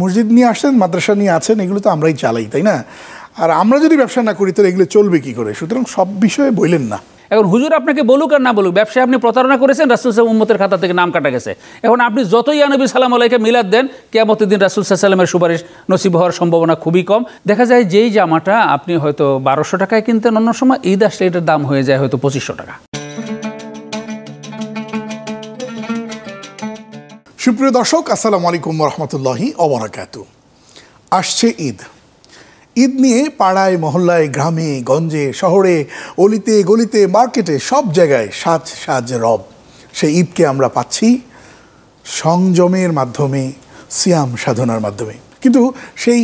মসজিদ নিয়ে আসছেন, মাদ্রাসা নিয়ে আছেন, এগুলো তো আমরাই চালাই, তাই না? আর আমরা যদি ব্যবসা না করি তাহলে এগুলো চলবে কি করে? সুতরাং সব বিষয়ে বললেন না। এখন হুজুর আপনাকে বলুক আর না বলুক, ব্যবসায় আপনি প্রতারণা করেছেন, রাসূল সাল্লাল্লাহু আলাইহি ওয়াসাল্লাম উম্মতের খাতা থেকে নাম কাটা গেছে। এখন আপনি যতই ইয়া নবী সাল্লাল্লাহু আলাইহি মিলাদ দেন, কিয়ামতের দিন রাসূল সাল্লাল্লাহু আলাইহি ওয়াসাল্লামের সুপারিশ নসিব হওয়ার সম্ভাবনা খুবই কম। দেখা যায় যেই জামাটা আপনি হয়তো 1200 টাকায় কিনতেন, অন্য সময় ঈদ আসলে এটার দাম হয়ে যায় হয়তো 2500 টাকা। সুপ্রিয় দর্শক, আসসালামু আলাইকুম ওয়া রাহমাতুল্লাহি ওয়া বারাকাতুহু। আসছে ঈদ। ঈদ নিয়ে পাড়ায় মহল্লায়, গ্রামে গঞ্জে, শহরে, অলিতে গলিতে, মার্কেটে সব জায়গায় সাজ সাজ রব। সেই ঈদকে আমরা পাচ্ছি সংযমের মাধ্যমে, সিয়াম সাধনার মাধ্যমে। কিন্তু সেই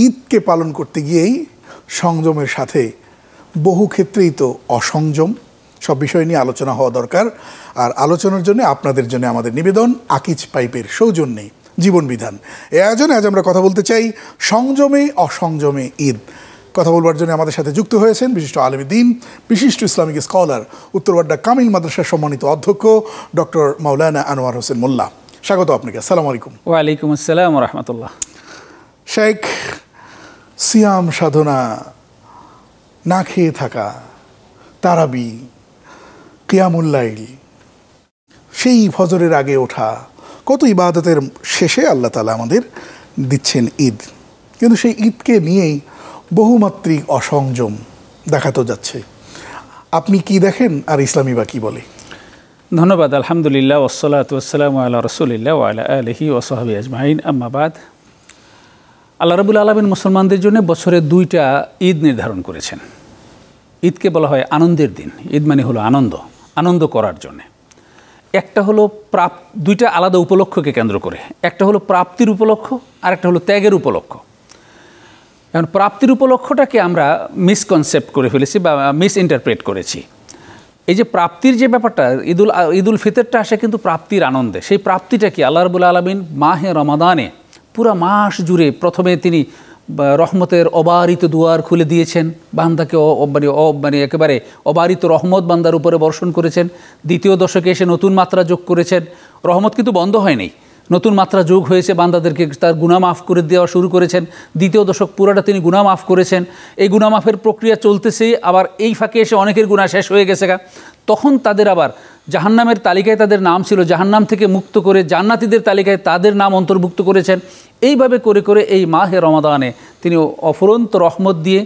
ঈদকে পালন করতে গিয়েই সংযমের সাথে বহু ক্ষেত্রেই তো অসংযম। সব বিষয় নিয়ে আলোচনা হওয়া দরকার। আর আলোচনার জন্য আপনাদের জন্য আমাদের নিবেদন আকিজ পাইপের সৌজন্যে জীবন বিধান। এই আয়োজনে আজ আমরা কথা বলতে চাই সংযমে অসংযমে ঈদ। কথা বলবার জন্য আমাদের সাথে যুক্ত হয়েছেন বিশিষ্ট আলেমে দ্বীন, বিশিষ্ট ইসলামিক স্কলার, উত্তরবাড্ডা কামিল মাদ্রাসার সম্মানিত অধ্যক্ষ ডক্টর মাওলানা আনোয়ার হোসেন মোল্লা। স্বাগত আপনাকে। আসসালামু আলাইকুম। ওয়ালাইকুম আসসালাম ওয়া রাহমাতুল্লাহ। শেখ, সিয়াম সাধনা, না খেয়ে থাকা, তারাবি, কিয়ামুল লাইল, সেই ফজরের আগে ওঠা, কত ইবাদতের শেষে আল্লাহ তাআলা আমাদের দিচ্ছেন ঈদ। কিন্তু সেই ঈদকে নিয়েই বহুমাত্রিক অসংযম দেখা তো যাচ্ছে। আপনি কি দেখেন, আর ইসলামী বা কি বলে? ধন্যবাদ। আলহামদুলিল্লাহ ওয়াসসালাতু ওয়াসসালামু আলা রাসূলিল্লাহ ওয়া আলা আলিহি ওয়া সাহবিহি আজমাইন, আম্মা বাদ। আল্লাহ রাব্বুল আলামিন মুসলমানদের জন্য বছরে 2টা ঈদ নির্ধারণ করেছেন। ঈদকে বলা হয় আনন্দের দিন। ঈদ মানে হলো আনন্দ করার জন্যে। একটা হলো 2টা আলাদা উপলক্ষকে কেন্দ্র করে। একটা হলো প্রাপ্তির উপলক্ষ, আর একটা হলো ত্যাগের উপলক্ষ। এখন প্রাপ্তির উপলক্ষটাকে আমরা মিসকনসেপ্ট করে ফেলেছি বা মিস ইন্টারপ্রেট করেছি। এই যে প্রাপ্তির যে ব্যাপারটা, ঈদুল ফিতরটা আসে কিন্তু প্রাপ্তির আনন্দে। সেই প্রাপ্তিটা কি? আল্লাহ রাব্বুল আলামিন মাহে রমাদানে পুরা মাস জুড়ে প্রথমে তিনি রহমতের অবারিত দুয়ার খুলে দিয়েছেন, বান্দাকে মানে একেবারে অবারিত রহমত বান্দার উপরে বর্ষণ করেছেন। দ্বিতীয় দশকে এসে নতুন মাত্রা যোগ করেছেন। রহমত কিন্তু বন্ধ হয়নি, নতুন মাত্রা যোগ হয়েছে, বান্দাদেরকে তার গুনাহ মাফ করে দেওয়া শুরু করেছেন। দ্বিতীয় দশক পুরাটা তিনি গুনাহ মাফ করেছেন। এই গুনাহ মাফের প্রক্রিয়া চলতেছে, আবার এই ফাঁকে এসে অনেকের গুনাহ শেষ হয়ে গেছে তখন তাদের আবার জাহান্নামের তালিকায় তাদের নাম ছিল, জাহান্নাম থেকে মুক্ত করে জান্নাতীদের তালিকায় তাদের নাম অন্তর্ভুক্ত করেছেন। এইভাবে করে করে এই মাহে রমাদানে তিনি অফুরন্ত রহমত দিয়ে,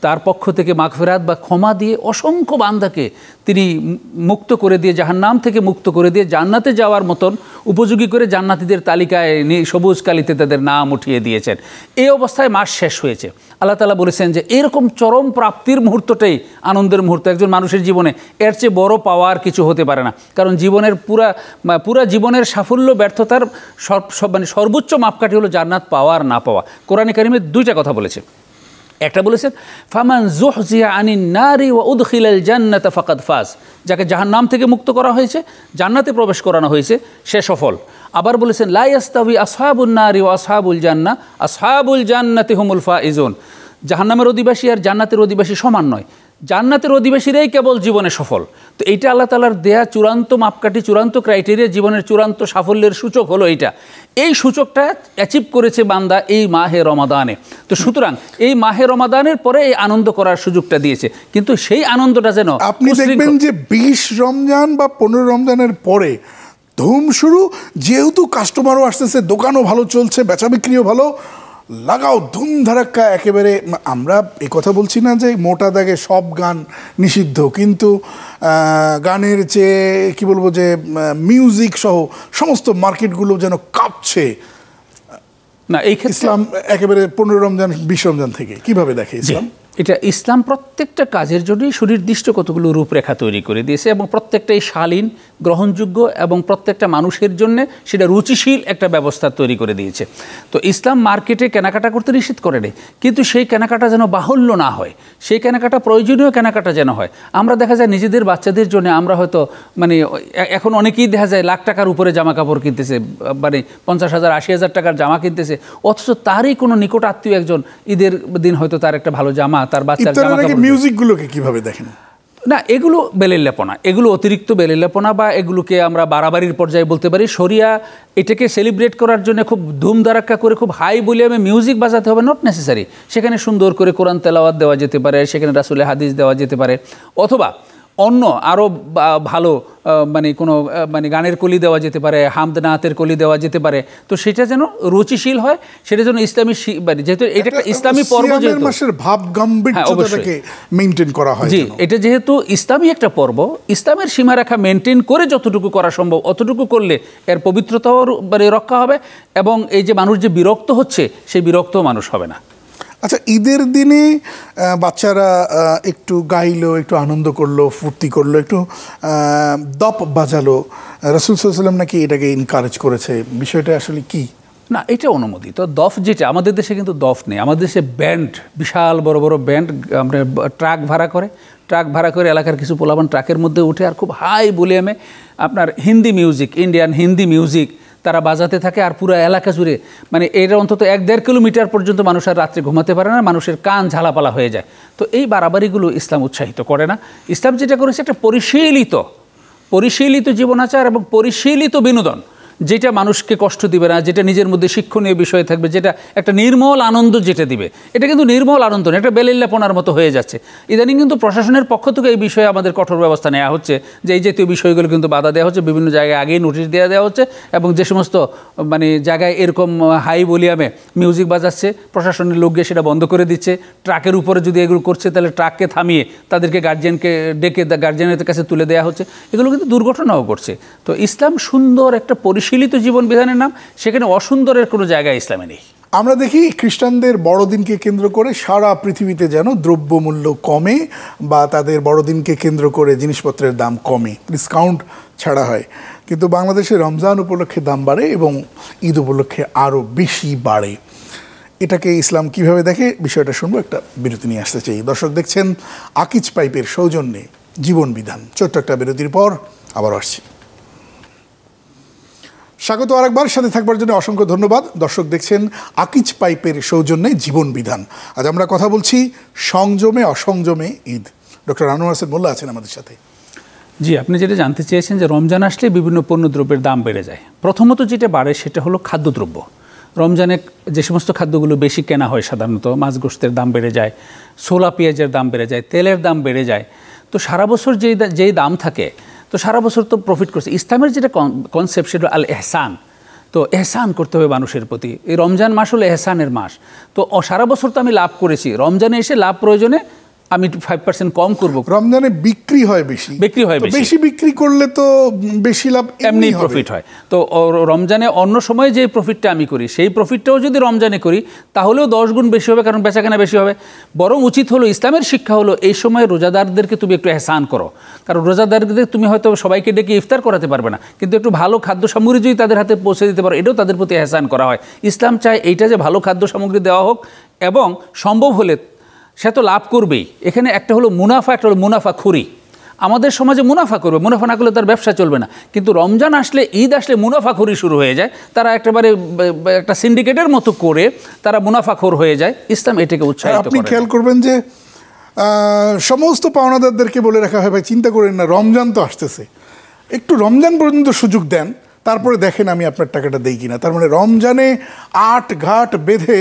তার পক্ষ থেকে মাগফিরাত বা ক্ষমা দিয়ে অসংখ্য বান্দাকে তিনি মুক্ত করে দিয়ে, জাহান্নাম থেকে মুক্ত করে দিয়ে জান্নাতে যাওয়ার মতন উপযোগী করে জান্নাতীদের তালিকায় সবুজ কালিতে তাদের নাম উঠিয়ে দিয়েছেন। এই অবস্থায় মাস শেষ হয়েছে। আল্লাহ তাআলা বলেছেন যে এরকম চরম প্রাপ্তির মুহূর্তটাই আনন্দের মুহূর্ত। একজন মানুষের জীবনে এর চেয়ে বড় পাওয়ার কিছু হতে পারে না। কারণ জীবনের পুরা জীবনের সাফল্য ব্যর্থতার মানে সর্বোচ্চ মাপকাঠি হলো জান্নাত পাওয়ার না পাওয়া। কোরআনে কারিমে 2টা কথা বলেছে। একটা বলেছেন ফামান যুহজিয়া আনিন নারি ওয়া উদখিলাল জান্নাতা ফাকাদ ফাজ, যাকে জাহান্নাম থেকে মুক্ত করা হয়েছে, জান্নাতে প্রবেশ করানো হয়েছে, সে সফল। আবার বলেছেন লা ইয়াস্তাবি আসহাবুন নারি ওয়া আসহাবুল জান্নাহ, আসহাবুল জান্নাতি হুমুল ফাইজুন। জাহান্নামের অধিবাসী আর জান্নাতের অধিবাসী সমান নয়, জান্নাতের অধিবাসীরাই কেবল জীবনে সফল। তো এইটা আল্লাহ তাআলার দেয়া চূড়ান্ত মাপকাঠি, চূড়ান্ত ক্রাইটেরিয়া, জীবনের চূড়ান্ত সাফল্যের সূচক হলো এইটা। এই সূচকটা অ্যাচিভ করেছে বান্দা এই মাহে রমাদানে। তো সুতরাং এই মাহে রমাদানের পরে এই আনন্দ করার সুযোগটা দিয়েছে, কিন্তু সেই আনন্দটা যেন আপনি দেখবেন যে 20 রমজান বা 15 রমজানের পরে ধুম শুরু, যেহেতু কাস্টমারও আসতেছে, দোকানও ভালো চলছে, বেচা বিক্রিও ভালো, লাগাও ধুমধারাক্কা একেবারে। আমরা এ কথা বলছি না যে মোটা দাগে সব গান নিষিদ্ধ, কিন্তু গানের চেয়ে কি বলবো যে মিউজিক সহ সমস্ত মার্কেটগুলো যেন কাঁপছে না। এই ক্ষেত্রে ইসলাম একেবারে 15 রমজান 20 রমজান থেকে কিভাবে দেখে ইসলাম? এটা ইসলাম প্রত্যেকটা কাজের জন্যই সুনির্দিষ্ট কতগুলো রূপরেখা তৈরি করে দিয়েছে, এবং প্রত্যেকটাই শালীন, গ্রহণযোগ্য, এবং প্রত্যেকটা মানুষের জন্য সেটা রুচিশীল একটা ব্যবস্থা তৈরি করে দিয়েছে। তো ইসলাম মার্কেটে কেনাকাটা করতে নিষেধ করে নেই, কিন্তু সেই কেনাকাটা যেন বাহুল্য না হয়, সেই কেনাকাটা প্রয়োজনীয় কেনাকাটা যেন হয়। আমরা দেখা যায় নিজেদের বাচ্চাদের জন্য আমরা হয়তো মানে এখন অনেকেই দেখা যায় লাখ টাকার উপরে জামা কাপড় কিনতেছে, মানে 50,000 80,000 টাকার জামা কিনতেছে, অথচ তারই কোনো নিকট আত্মীয় একজন ঈদের দিন হয়তো তার একটা ভালো জামা, তার বাচ্চার জামা কাপড়। মিউজিকগুলোকে কিভাবে দেখেন? না, এগুলো বেলেল্লাপনা, এগুলো অতিরিক্ত বেলেল্লাপনা, বা এগুলোকে আমরা বাড়াবাড়ির পর্যায়ে বলতে পারি। শরিয়া এটাকে সেলিব্রেট করার জন্য খুব ধুমধারাক্কা করে খুব হাই ভলিউমে মিউজিক বাজাতে হবে, নট নেসেসারি। সেখানে সুন্দর করে কোরআন তেলাওয়াত দেওয়া যেতে পারে, সেখানে রাসূলের হাদিস দেওয়া যেতে পারে, অথবা অন্য আরও ভালো মানে কোনো মানে গানের কলি দেওয়া যেতে পারে, হামদ নাতের কলি দেওয়া যেতে পারে। তো সেটা যেন রুচিশীল হয়, সেটা যেন ইসলামী, যেহেতু এটা একটা ইসলামী পর্ব, যেহেতু মাসের ভাব গাম্ভীর্যটাকে মেইনটেইন করা হয়, জি, এটা যেহেতু ইসলামী একটা পর্ব, ইসলামের সীমারেখা মেনটেন করে যতটুকু করা সম্ভব অতটুকু করলে এর পবিত্রতাও মানে রক্ষা হবে, এবং এই যে মানুষ যে বিরক্ত হচ্ছে সেই বিরক্ত মানুষ হবে না। আচ্ছা, ঈদের দিনে বাচ্চারা একটু গাইলো, একটু আনন্দ করলো, ফুর্তি করলো, একটু দপ বাজালো, রাসূল সাল্লাল্লাহু আলাইহি ওয়াসাল্লাম নাকি এটাকে এনকারেজ করেছে, বিষয়টা আসলে কি? না, এটা অনুমোদিত। দফ যেটা, আমাদের দেশে কিন্তু দফ নেই, আমাদের দেশে ব্যান্ড, বিশাল বড় বড় ব্যান্ড, আমরা ট্রাক ভাড়া করে এলাকার কিছু পোলাপান ট্রাকের মধ্যে উঠে আর খুব হাই ভলিউমে আপনার Hindi music, Indian Hindi music তারা বাজাতে থাকে, আর পুরো এলাকা জুড়ে, মানে এটা অন্তত 1-1.5 কিলোমিটার পর্যন্ত মানুষ আর রাত্রে ঘুমাতে পারে না, মানুষের কান ঝালাপালা হয়ে যায়। তো এই বাড়াবাড়িগুলো ইসলাম উৎসাহিত করে না। ইসলাম যেটা করেছে একটা পরিশীলিত জীবনাচার এবং পরিশীলিত বিনোদন, যেটা মানুষকে কষ্ট দিবে না, যেটা নিজের মধ্যে শিক্ষণীয় বিষয় থাকবে, যেটা একটা নির্মল আনন্দ যেটা দিবে। এটা কিন্তু নির্মল আনন্দ না, এটা বেলেল্লাপনার মতো হয়ে যাচ্ছে। ইদানিং কিন্তু প্রশাসনের পক্ষ থেকে এই বিষয়ে আমাদের কঠোর ব্যবস্থা নেওয়া হচ্ছে, যে এই জাতীয় বিষয়গুলো কিন্তু বাধা দেওয়া হচ্ছে, বিভিন্ন জায়গায় আগেই নোটিশ দেওয়া হচ্ছে, এবং যে সমস্ত মানে জায়গায় এরকম হাই ভলিউমে মিউজিক বাজাচ্ছে প্রশাসনের লোক গিয়ে সেটা বন্ধ করে দিচ্ছে। ট্রাকের উপরে যদি এগুলো করছে তাহলে ট্রাককে থামিয়ে তাদেরকে গার্জিয়ানকে ডেকে গার্জিয়ানের কাছে তুলে দেওয়া হচ্ছে। এগুলো কিন্তু দুর্ঘটনাও ঘটছে। তো ইসলাম সুন্দর একটা পরিশীলিত জীবন বিধানের নাম, সেখানে অসুন্দরের কোনো জায়গায় ইসলামে নেই। আমরা দেখি খ্রিস্টানদের বড়দিনকে কেন্দ্র করে সারা পৃথিবীতে যেন দ্রব্যমূল্য কমে, বা তাদের বড়দিনকে কেন্দ্র করে জিনিসপত্রের দাম কমে, ডিসকাউন্ট ছাড়া হয়। কিন্তু বাংলাদেশে রমজান উপলক্ষে দাম বাড়ে এবং ঈদ উপলক্ষে আরও বেশি বাড়ে। এটাকে ইসলাম কিভাবে দেখে, বিষয়টা শুনবো। একটা বিরতি নিয়ে আসতে চাই। দর্শক দেখছেন আকিজ পাইপের সৌজন্যে জীবন বিধান। ছোট্ট একটা বিরতির পর আবার আসছি। স্বাগত আরেকবার, সাথে থাকবার জন্য অসংখ্য ধন্যবাদ। দর্শক দেখছেন আকিজ পাইপের সৌজন্যে জীবন বিধান। আজ আমরা কথা বলছি সংযমে অসংযমে ঈদ। ডক্টর আনোয়ার হোসেন মোল্লা আছেন আমাদের সাথে। জি, আপনি যেটা জানতে চেয়েছেন যে রমজান আসলে বিভিন্ন পণ্যদ্রব্যের দাম বেড়ে যায়। প্রথমত যেটা বাড়ে সেটা হলো খাদ্যদ্রব্য। রমজানে যে সমস্ত খাদ্যগুলো বেশি কেনা হয়, সাধারণত মাছ গোশতের দাম বেড়ে যায়, ছোলা পেঁয়াজের দাম বেড়ে যায়, তেলের দাম বেড়ে যায়। তো সারা বছর যেই দাম থাকে, তো সারা বছর তো প্রফিট করছে। ইসলামের যেটা কনসেপ্ট সেটা আল এহসান। তো এহসান করতে হবে মানুষের প্রতি। এই রমজান মাস হলো এহসানের মাস। তো সারা বছর তো আমি লাভ করেছি, রমজানে এসে লাভ প্রয়োজনে আমি 5% কম করব। রমজানে বিক্রি হয় বেশি, বেশি বিক্রি করলে তো বেশি লাভ, এমনি প্রফিট হয়। তো রমজানে অন্য সময় যে প্রফিটটা আমি করি সেই প্রফিটটাও যদি রমজানে করি তাহলেও 10 গুণ বেশি হবে, কারণ বেচাকেনা বেশি হবে। বরং উচিত হলো, ইসলামের শিক্ষা হলো এই সময় রোজাদারদেরকে তুমি একটু এহসান করো। কারণ রোজাদারদের তুমি হয়তো সবাইকে ডেকে ইফতার করাতে পারবে না, কিন্তু একটু ভালো খাদ্য সামগ্রী যদি তাদের হাতে পৌঁছে দিতে পারো, এটাও তাদের প্রতি এহসান করা হয়। ইসলাম চায় এইটা যে ভালো খাদ্য সামগ্রী দেওয়া হোক, এবং সম্ভব হলে সে তো লাভ করবেই। এখানে একটা হলো মুনাফা, একটা হলো মুনাফাখুরি। আমাদের সমাজে মুনাফা করবে, মুনাফা না করলে তার ব্যবসা চলবে না। কিন্তু রমজান আসলে, ঈদ আসলে মুনাফাখুরি শুরু হয়ে যায়। তারা একেবারে একটা সিন্ডিকেটের মতো করে তারা মুনাফাখোর হয়ে যায়। ইসলাম এটাকে উৎসাহিত করে। আপনি খেয়াল করবেন যে সমস্ত পাওনাদারদেরকে বলে রাখা হয়, ভাই চিন্তা করেন না, রমজান তো আসতেছে, একটু রমজান পর্যন্ত সুযোগ দেন, তারপরে দেখেন আমি আপনার টাকাটা দেই কিনা। তার মানে রমজানে আট ঘাট বেঁধে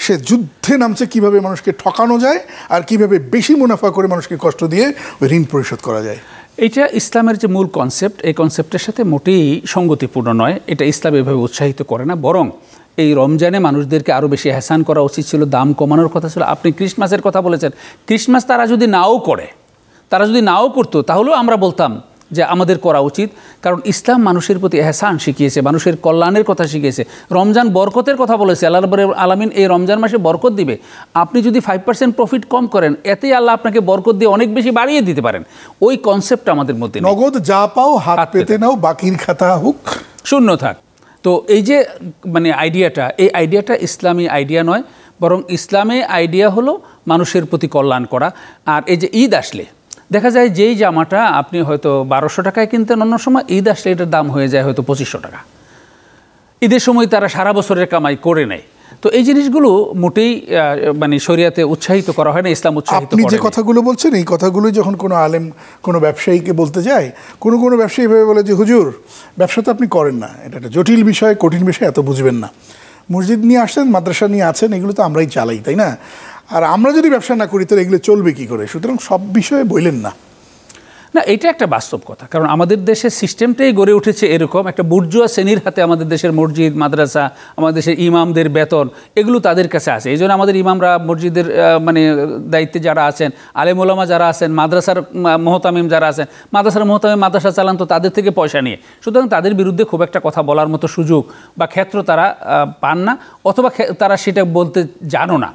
সে যুদ্ধে নামছে কিভাবে মানুষকে ঠকানো যায়, আর কিভাবে বেশি মুনাফা করে মানুষকে কষ্ট দিয়ে ওই ঋণ পরিশোধ করা যায়। এইটা ইসলামের যে মূল কনসেপ্ট, এই কনসেপ্টের সাথে মোটেই সঙ্গতিপূর্ণ নয়। এটা ইসলাম এভাবে উৎসাহিত করে না। বরং এই রমজানে মানুষদেরকে আরও বেশি এহসান করা উচিত ছিল, দাম কমানোর কথা ছিল। আপনি ক্রিসমাসের কথা বলেছেন, ক্রিসমাস তারা যদি নাও করতো তাহলেও আমরা বলতাম যে আমাদের করা উচিত। কারণ ইসলাম মানুষের প্রতি এহসান শিখিয়েছে, মানুষের কল্যাণের কথা শিখিয়েছে। রমজান বরকতের কথা বলেছে, আল্লাহ রাব্বুল আলামিন এই রমজান মাসে বরকত দিবে। আপনি যদি 5% প্রফিট কম করেন, এতেই আল্লাহ আপনাকে বরকত দিয়ে অনেক বেশি বাড়িয়ে দিতে পারেন। ওই কনসেপ্ট আমাদের মধ্যে নেই। নগদ যা পাও হাত পেতে নাও, বাকির খাতা হোক শূন্য থাক। তো এই যে মানে আইডিয়াটা, এই আইডিয়াটা ইসলামী আইডিয়া নয়, বরং ইসলামী আইডিয়া হলো মানুষের প্রতি কল্যাণ করা। আর এই যে ঈদ আসলে দেখা যায় যেই জামাটা আপনি হয়তো 1200 টাকায় কিনতেন, অন্য সময় ঈদ আসলে এটার দাম হয়ে যায় হয়তো 2500 টাকা। ঈদের সময় তারা সারা বছরের কামাই করে নেয়। তো তো এই জিনিসগুলো মোটেই মানে শরিয়াতে উৎসাহিত করা হয় না, ইসলাম উৎসাহিত করে। আপনি যে কথাগুলো বলছেন এই কথাগুলোই যখন কোনো আলেম কোনো ব্যবসায়ীকে বলতে যায়, কোনো ব্যবসায়ী ভেবে বলে যে হুজুর ব্যবসা তো আপনি করেন না, এটা একটা জটিল বিষয়, কঠিন বিষয়, এত বুঝবেন না। মসজিদ নিয়ে আসছেন, মাদ্রাসা নিয়ে আছেন, এগুলো তো আমরাই চালাই, তাই না? আর আমরা যদি ব্যবসা না করি তাহলে এগুলো চলবে কী করে? সুতরাং সব বিষয়ে বললেন না। না, এটা একটা বাস্তব কথা, কারণ আমাদের দেশের সিস্টেমটাই গড়ে উঠেছে এরকম একটা বুর্জুয়া শ্রেণীর হাতে। আমাদের দেশের মসজিদ, মাদ্রাসা, আমাদের দেশের ইমামদের বেতন এগুলো তাদের কাছে আছে। এই জন্য আমাদের ইমামরা, মসজিদের মানে দায়িত্বে যারা আছেন, আলেম ওলামা যারা আছেন, মাদ্রাসার মোহতামিম যারা আছেন, মাদ্রাসার মোহতামিম মাদ্রাসা চালান তো তাদের থেকে পয়সা নিয়ে। সুতরাং তাদের বিরুদ্ধে খুব একটা কথা বলার মতো সুযোগ বা ক্ষেত্র তারা পান না, অথবা তারা সেটা বলতে জানো না।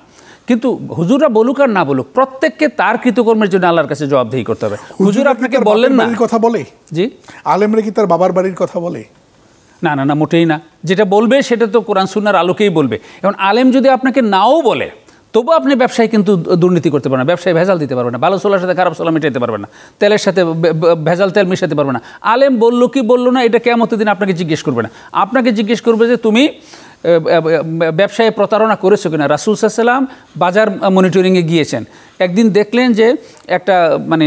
কিন্তু হুজুররা বলুক আর না বলুক, প্রত্যেককে তার কৃতকর্মের জন্য আল্লাহর কাছে জবাবদিহি করতে হবে। হুজুর আপনাকে বললেন না কথা বলে, জি আলেমরা কি তার বাবার বাড়ির কথা বলে? না না না, মোটেই না। যেটা বলবে সেটা তো কোরআন সুন্নাহর আলোকেই বলবে। এখন আলেম যদি আপনাকে নাও বলে, তবু আপনি ব্যবসায় কিন্তু দুর্নীতি করতে পারবেন না, ব্যবসায় ভেজাল দিতে পারবেন না, ভালো সোলার সাথে খারাপ সোলা মেটাতে পারবেন না, তেলের সাথে ভেজাল তেল মেশাতে পারবেন না। আলেম বললো কি বললো না, এটা কিয়ামতের দিন আপনাকে জিজ্ঞেস করবে না। আপনাকে জিজ্ঞেস করবে যে তুমি ব্যবসায় প্রতারণা করেছো কিনা। রাসূল সাল্লাল্লাহু আলাইহি ওয়াসাল্লাম বাজার মনিটরিংয়ে গিয়েছেন, একদিন দেখলেন যে একটা মানে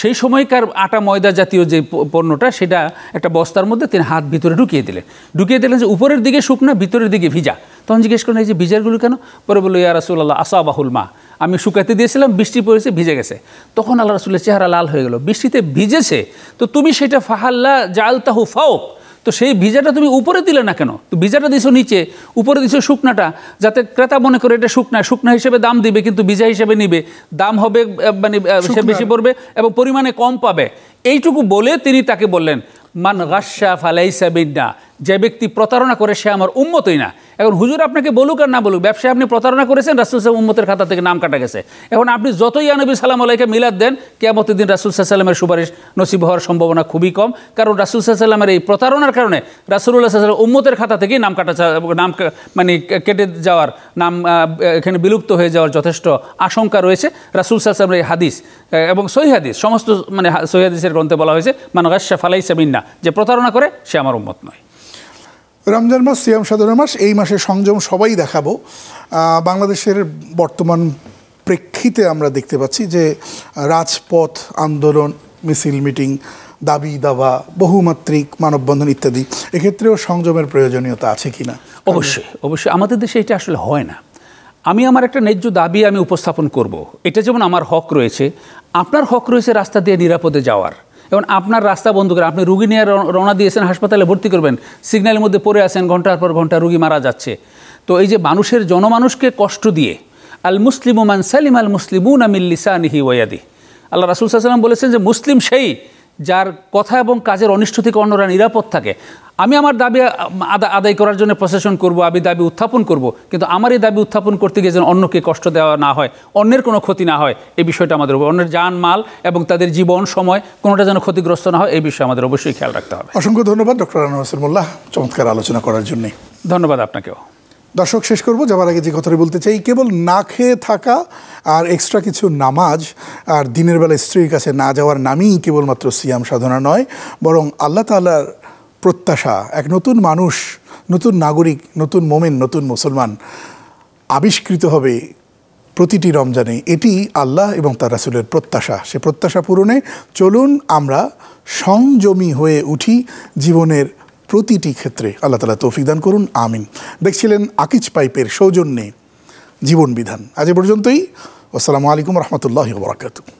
সেই সময়কার আটা ময়দা জাতীয় যে পণ্যটা, সেটা একটা বস্তার মধ্যে তিনি হাত ভিতরে ঢুকিয়ে দিলেন যে উপরের দিকে শুকনা, ভিতরের দিকে ভিজা। তখন জিজ্ঞেস করলেন এই যে ভিজারগুলো কেন? পরে বললো ইয়া রাসূলুল্লাহ আসাবাহুল মা, আমি শুকাতে দিয়েছিলাম, বৃষ্টি পড়েছে, ভিজে গেছে। তখন আল্লাহ রাসূলের চেহারা লাল হয়ে গেল। বৃষ্টিতে ভিজেছে তো তুমি সেটা ফাহাল্লা জালতাহু ফাওক, তো সেই ভিজাটা তুমি উপরে দিলে না কেন? তো ভিজাটা দিছো নিচে, উপরে দিছো শুকনাটা, যাতে ক্রেতা মনে করে এটা শুকনা হিসেবে দাম দিবে, কিন্তু ভিজা হিসেবে নিবে, দাম হবে মানে সে বেশি পড়বে এবং পরিমাণে কম পাবে। এইটুকু বলে তিনি তাকে বললেন মান গাশা ফালাইসা বিন্না, যে ব্যক্তি প্রতারণা করে সে আমার উম্মতই না। এখন হুজুর আপনাকে বলুক আর না বলুক, ব্যবসায় আপনি প্রতারণা করেছেন, রাসূল সাল্লাল্লাহু আলাইহি উম্মতের খাতা থেকে নাম কাটা গেছে। এখন আপনি যতই ইয়া নবী সাল্লাল্লাহু আলাইহি মিলাদ দেন, কিয়ামতের দিন রাসূল সাল্লাল্লাহু আলাইহি সুপারিশ নসিব হওয়ার সম্ভাবনা খুবই কম। কারণ রাসূল সাল্লাল্লাহু আলাইহি এই প্রতারণার কারণে রাসূলুল্লাহ সাল্লাল্লাহু আলাইহি উম্মতের খাতা থেকেই নাম কাটা, নাম মানে কেটে যাওয়ার, নাম এখানে বিলুপ্ত হয়ে যাওয়ার যথেষ্ট আশঙ্কা রয়েছে। রাসূল সাল্লাল্লাহু আলাইহি এই হাদিস এবং সহিহ হাদিস, সমস্ত মানে সহিহ হাদিসের গ্রন্থে বলা হয়েছে মান গাশা ফালাইসা বিন্না, যে প্রতারণা করে সে আমার উম্মত নয়। রমজান মাস, সিয়াম সাধনা মাস, এই মাসে সংযম সবাই দেখাবো। বাংলাদেশের বর্তমান প্রেক্ষিতে আমরা দেখতে পাচ্ছি যে রাজপথ আন্দোলন, মিছিল, মিটিং, দাবি দাওয়া, বহুমাত্রিক মানববন্ধন ইত্যাদি, এক্ষেত্রেও সংযমের প্রয়োজনীয়তা আছে কিনা? অবশ্যই আমাদের দেশে এটা আসলে হয় না। আমি আমার একটা ন্যায্য দাবি আমি উপস্থাপন করব, এটা যেমন আমার হক রয়েছে, আপনার হক রয়েছে রাস্তা দিয়ে নিরাপদে যাওয়ার। এবং আপনার রাস্তা বন্ধ করে আপনি রুগী নিয়ে রওনা দিয়েছেন, হাসপাতালে ভর্তি করবেন, সিগন্যালের মধ্যে পড়ে আছেন, ঘন্টার পর ঘন্টা রুগী মারা যাচ্ছে। তো এই যে জনমানুষকে কষ্ট দিয়ে, আল মুসলিমু মান সালিম আল মুসলিমুনা মিন লিসানিহি ওয়া ইয়াদিহি, আল্লাহ রাসূল সাল্লাল্লাহু আলাইহি ওয়াসাল্লাম বলেছেন যে মুসলিম সেই যার কথা এবং কাজের অনিষ্ট থেকে অন্যরা নিরাপদ থাকে। আমি আমার দাবি আদায় করার জন্য প্রশাসন করব, আমি দাবি উত্থাপন করব, কিন্তু আমার এই দাবি উত্থাপন করতে গিয়ে যেন অন্যকে কষ্ট দেওয়া না হয়, অন্যের কোনো ক্ষতি না হয়, এই বিষয়টা আমাদের উপর, অন্যের জান মাল এবং তাদের জীবন সময় কোনোটা যেন ক্ষতিগ্রস্ত না হয়, এই বিষয়ে আমাদের অবশ্যই খেয়াল রাখতে হবে। অসংখ্য ধন্যবাদ ডক্টর আনোয়ার হোসেন মোল্লা চমৎকার আলোচনা করার জন্য। ধন্যবাদ আপনাকেও। দর্শক, শেষ করব যাবার আগে যে কথাটা বলতে চাই, কেবল না খেয়ে থাকা আর এক্সট্রা কিছু নামাজ আর দিনের বেলা স্ত্রীর কাছে না যাওয়ার নামই কেবলমাত্র সিয়াম সাধনা নয়, বরং আল্লাহ তাআলার প্রত্যাশা, এক নতুন মানুষ, নতুন নাগরিক, নতুন মোমেন, নতুন মুসলমান আবিষ্কৃত হবে প্রতিটি রমজানে। এটি আল্লাহ এবং তার রাসূলের প্রত্যাশা। সে প্রত্যাশা পূরণে চলুন আমরা সংযমী হয়ে উঠি জীবনের প্রতিটি ক্ষেত্রে। আল্লাহ তাআলা তৌফিক দান করুন, আমিন। দেখছিলেন আকিজ পাইপের সৌজন্যে জীবন বিধান। আজ পর্যন্তই। আসসালামু আলাইকুম রহমতুল্লাহি ওয়া বারাকাতুহু।